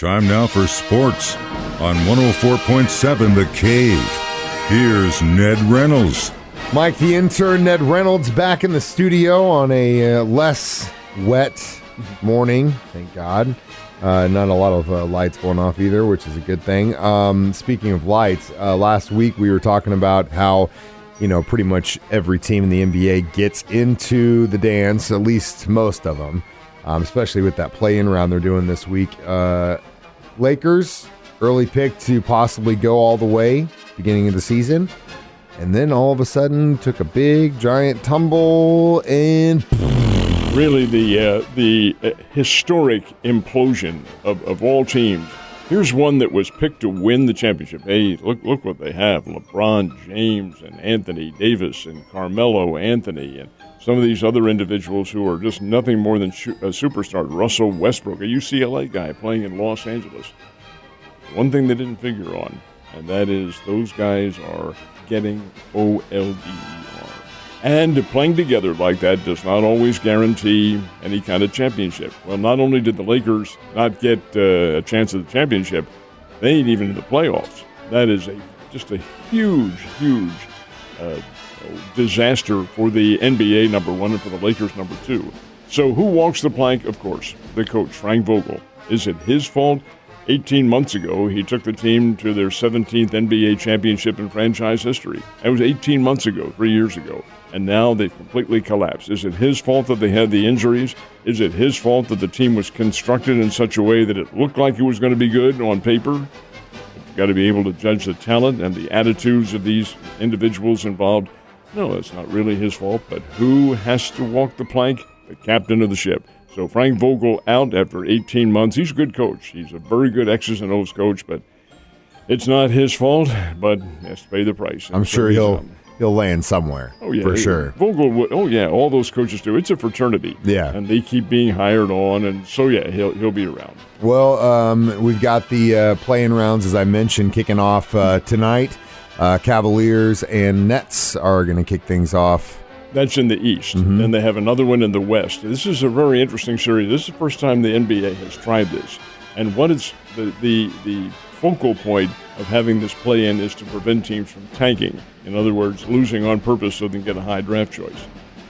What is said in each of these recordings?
Time now for sports on 104.7 The Cave. Here's Ned Reynolds. Mike, the intern, Ned Reynolds, back in the studio on a less wet morning, thank God. Not a lot of lights going off either, which is a good thing. Speaking of lights, last week we were talking about how, pretty much every team in the NBA gets into the dance, at least most of them, especially with that play-in round they're doing this week. Lakers, early pick to possibly go all the way, beginning of the season. And then all of a sudden took a big, giant tumble and... Really the historic implosion of all teams. Here's one that was picked to win the championship. Hey, look what they have. LeBron James and Anthony Davis and Carmelo Anthony and some of these other individuals who are just nothing more than a superstar. Russell Westbrook, a UCLA guy playing in Los Angeles. One thing they didn't figure on, and that is those guys are getting OLDER. And playing together like that does not always guarantee any kind of championship. Well, not only did the Lakers not get a chance at the championship, they ain't even in the playoffs. That is just a huge disaster for the NBA, number one, and for the Lakers, number two. So who walks the plank? Of course, the coach, Frank Vogel. Is it his fault? 18 months ago, he took the team to their 17th NBA championship in franchise history. That was 18 months ago, 3 years ago. And now they've completely collapsed. Is it his fault that they had the injuries? Is it his fault that the team was constructed in such a way that it looked like it was going to be good on paper? You've got to be able to judge the talent and the attitudes of these individuals involved. No, it's not really his fault, but who has to walk the plank? The captain of the ship. So Frank Vogel out after 18 months. He's a good coach. He's a very good X's and O's coach, but it's not his fault, but he has to pay the price. I'm sure he'll land somewhere. Oh, yeah. For sure. Vogel would. Oh, yeah, all those coaches do. It's a fraternity. Yeah. And they keep being hired on, and so, yeah, he'll be around. Well, we've got the play-in rounds, as I mentioned, kicking off tonight. Cavaliers and Nets are going to kick things off. That's in the East. Mm-hmm. Then they have another one in the West. This is a very interesting series. This is the first time the NBA has tried this. And what is the focal point of having this play-in is to prevent teams from tanking. In other words, losing on purpose so they can get a high draft choice.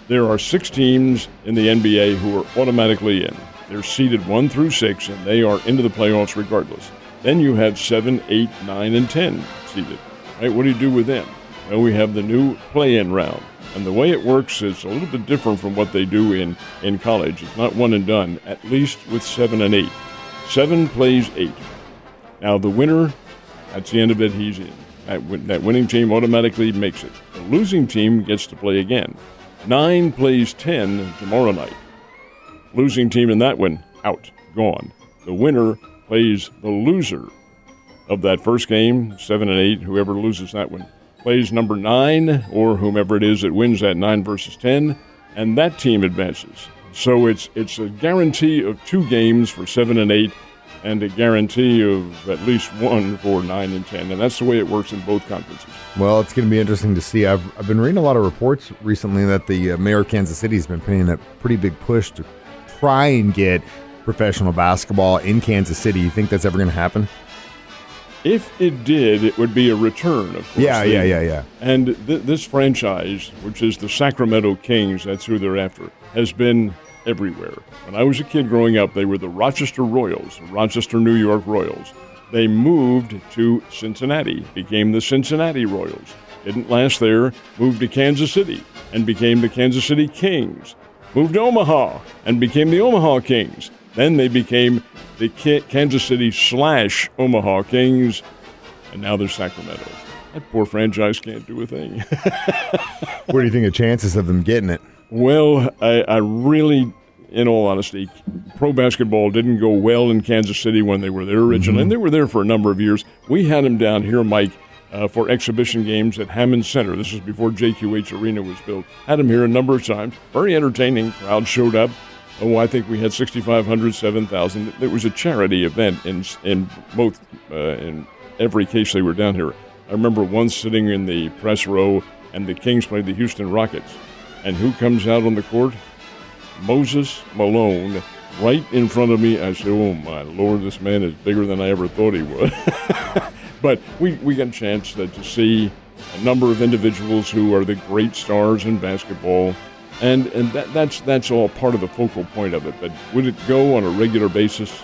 There are 6 teams in the NBA who are automatically in. They're seeded 1 through 6, and they are into the playoffs regardless. Then you have 7, 8, 9, and 10 seeded. Right? What do you do with them? Well, we have the new play-in round. And the way it works is a little bit different from what they do in college. It's not one and done, at least with 7 and 8. 7 plays 8. Now, the winner, that's the end of it, he's in. That winning team automatically makes it. The losing team gets to play again. 9 plays 10 tomorrow night. Losing team in that one, out, gone. The winner plays the loser of that first game, 7 and 8, whoever loses that one. Plays number 9, or whomever it is that wins that 9 versus 10, and that team advances. So it's a guarantee of 2 games for 7 and 8, and a guarantee of at least 1 for 9 and 10, and that's the way it works in both conferences. Well, it's going to be interesting to see. I've been reading a lot of reports recently that the mayor of Kansas City has been putting a pretty big push to try and get professional basketball in Kansas City. You think that's ever going to happen? If it did, it would be a return, of course. Yeah. And this franchise, which is the Sacramento Kings, that's who they're after, has been everywhere. When I was a kid growing up, they were the Rochester Royals, Rochester, New York Royals. They moved to Cincinnati, became the Cincinnati Royals. Didn't last there, moved to Kansas City and became the Kansas City Kings. Moved to Omaha and became the Omaha Kings. Then they became the Kansas City / Omaha Kings, and now they're Sacramento. That poor franchise can't do a thing. What do you think of chances of them getting it? Well, I really, in all honesty, pro basketball didn't go well in Kansas City when they were there originally, and they were there for a number of years. We had them down here, Mike, for exhibition games at Hammond Center. This was before JQH Arena was built. Had them here a number of times. Very entertaining. Crowd showed up. Oh, I think we had 6,500, 7,000. It was a charity event in both, in every case they were down here. I remember once sitting in the press row, and the Kings played the Houston Rockets. And who comes out on the court? Moses Malone, right in front of me. I said, oh, my Lord, this man is bigger than I ever thought he was. But we got a chance to see a number of individuals who are the great stars in basketball, and that's all part of the focal point of it. But would it go on a regular basis?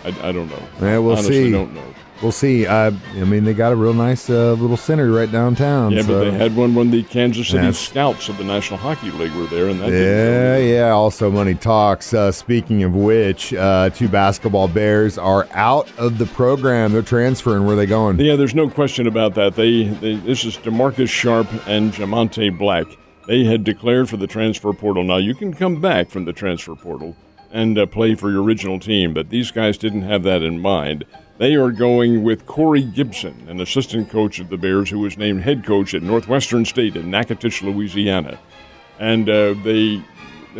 I don't know. Yeah, we'll Honestly, see. Don't know. We'll see. I mean, they got a real nice little center right downtown. Yeah, so. but they had one when the Kansas City Scouts of the National Hockey League were there, and that Yeah. Also, money talks. Speaking of which, 2 basketball Bears are out of the program. They're transferring. Where are they going? Yeah, there's no question about that. This is DeMarcus Sharp and Jamonte Black. They had declared for the transfer portal. Now, you can come back from the transfer portal and play for your original team, but these guys didn't have that in mind. They are going with Corey Gibson, an assistant coach of the Bears who was named head coach at Northwestern State in Natchitoches, Louisiana. And they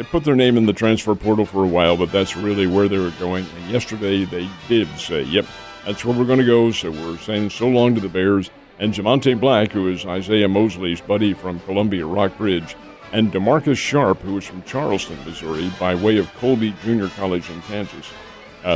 put their name in the transfer portal for a while, but that's really where they were going. And yesterday they did say, yep, that's where we're going to go. So we're saying so long to the Bears. And Jamonte Black, who is Isaiah Mosley's buddy from Columbia Rock Bridge, and DeMarcus Sharp, who is from Charleston, Missouri, by way of Colby Junior College in Kansas.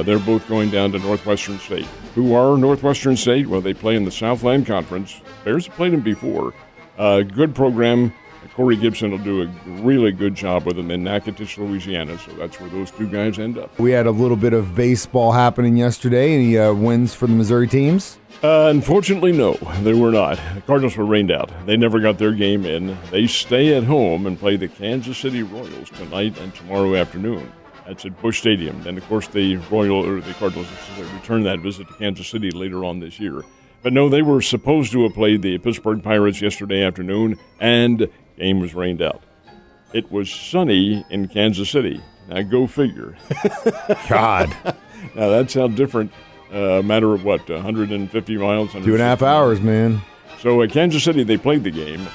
They're both going down to Northwestern State. Who are Northwestern State? Well, they play in the Southland Conference. Bears have played them before. Good program. Corey Gibson will do a really good job with them in Natchitoches, Louisiana, so that's where those 2 guys end up. We had a little bit of baseball happening yesterday. Any wins for the Missouri teams? Unfortunately, no, they were not. The Cardinals were rained out. They never got their game in. They stay at home and play the Kansas City Royals tonight and tomorrow afternoon. That's at Busch Stadium. Then, of course, the Cardinals return that visit to Kansas City later on this year. But no, they were supposed to have played the Pittsburgh Pirates yesterday afternoon, and the game was rained out. It was sunny in Kansas City. Now, go figure. God. Now, that's how different, a matter of, 150 miles? 2.5 hours, man. So at Kansas City, they played the game.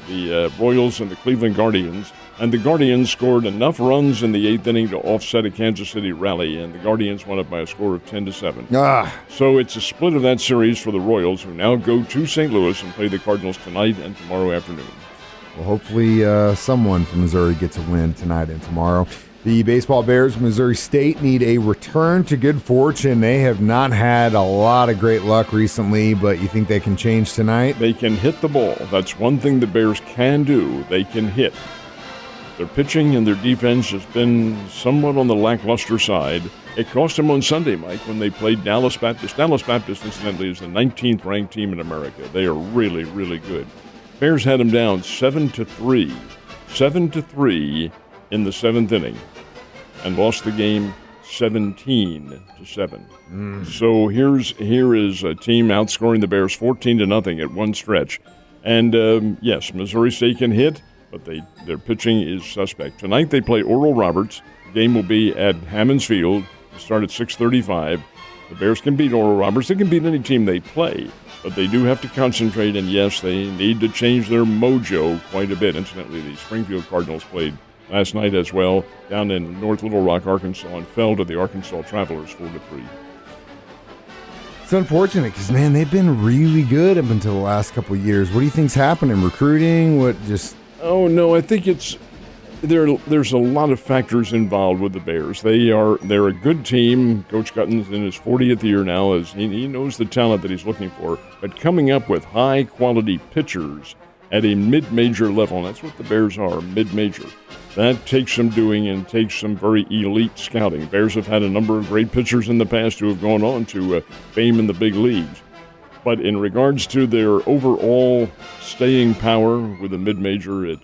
The Royals and the Cleveland Guardians. And the Guardians scored enough runs in the 8th inning to offset a Kansas City rally, and the Guardians won up by a score of 10-7. So it's a split of that series for the Royals, who now go to St. Louis and play the Cardinals tonight and tomorrow afternoon. Well, hopefully someone from Missouri gets a win tonight and tomorrow. The baseball Bears of Missouri State need a return to good fortune. They have not had a lot of great luck recently, but you think they can change tonight? They can hit the ball. That's one thing the Bears can do. They can hit. Their pitching and their defense has been somewhat on the lackluster side. It cost them on Sunday, Mike, when they played Dallas Baptist. Dallas Baptist, incidentally, is the 19th ranked team in America. They are really, really good. Bears had them down 7-3. 7-3 in the 7th inning, and lost the game 17-7. So here is a team outscoring the Bears 14-0 at one stretch. And yes, Missouri State can hit, but their pitching is suspect. Tonight they play Oral Roberts. The game will be at Hammons Field. It'll start at 6:35. The Bears can beat Oral Roberts. They can beat any team they play, but they do have to concentrate, and yes, they need to change their mojo quite a bit. Incidentally, the Springfield Cardinals played last night as well down in North Little Rock, Arkansas, and fell to the Arkansas Travelers 4-3. It's unfortunate because, man, they've been really good up until the last couple of years. What do you think's happening? Recruiting? Oh, no, I think there's a lot of factors involved with the Bears. They're a good team. Coach Gutton's in his 40th year now. As he knows the talent that he's looking for. But coming up with high-quality pitchers at a mid-major level, and that's what the Bears are, mid-major. That takes some doing and takes some very elite scouting. Bears have had a number of great pitchers in the past who have gone on to fame in the big leagues. But in regards to their overall staying power with a mid-major,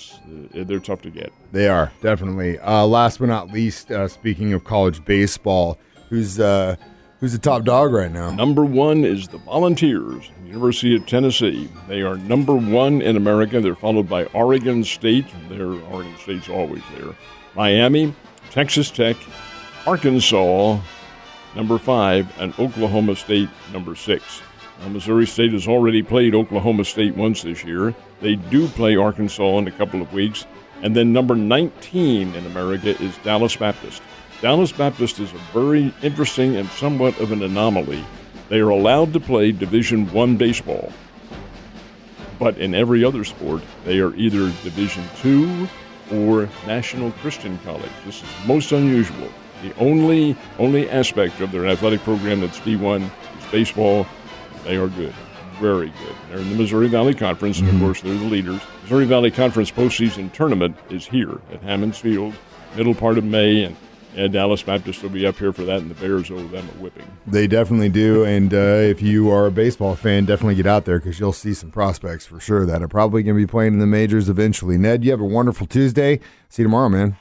they're tough to get. They are, definitely. Last but not least, speaking of college baseball, who's the top dog right now? Number one is the Volunteers, University of Tennessee. They are number one in America. They're followed by Oregon State. Oregon State's always there. Miami, Texas Tech, Arkansas, number 5, and Oklahoma State, number 6. Now, Missouri State has already played Oklahoma State once this year. They do play Arkansas in a couple of weeks. And then number 19 in America is Dallas Baptist. Dallas Baptist is a very interesting and somewhat of an anomaly. They are allowed to play Division I baseball. But in every other sport, they are either Division II or National Christian College. This is most unusual. The only aspect of their athletic program that's D1 is baseball. They are good, very good. They're in the Missouri Valley Conference, and of course they're the leaders. Missouri Valley Conference postseason tournament is here at Hammonds Field, middle part of May, and Dallas Baptist will be up here for that, and the Bears owe them a whipping. They definitely do, and if you are a baseball fan, definitely get out there because you'll see some prospects for sure that are probably going to be playing in the majors eventually. Ned, you have a wonderful Tuesday. See you tomorrow, man.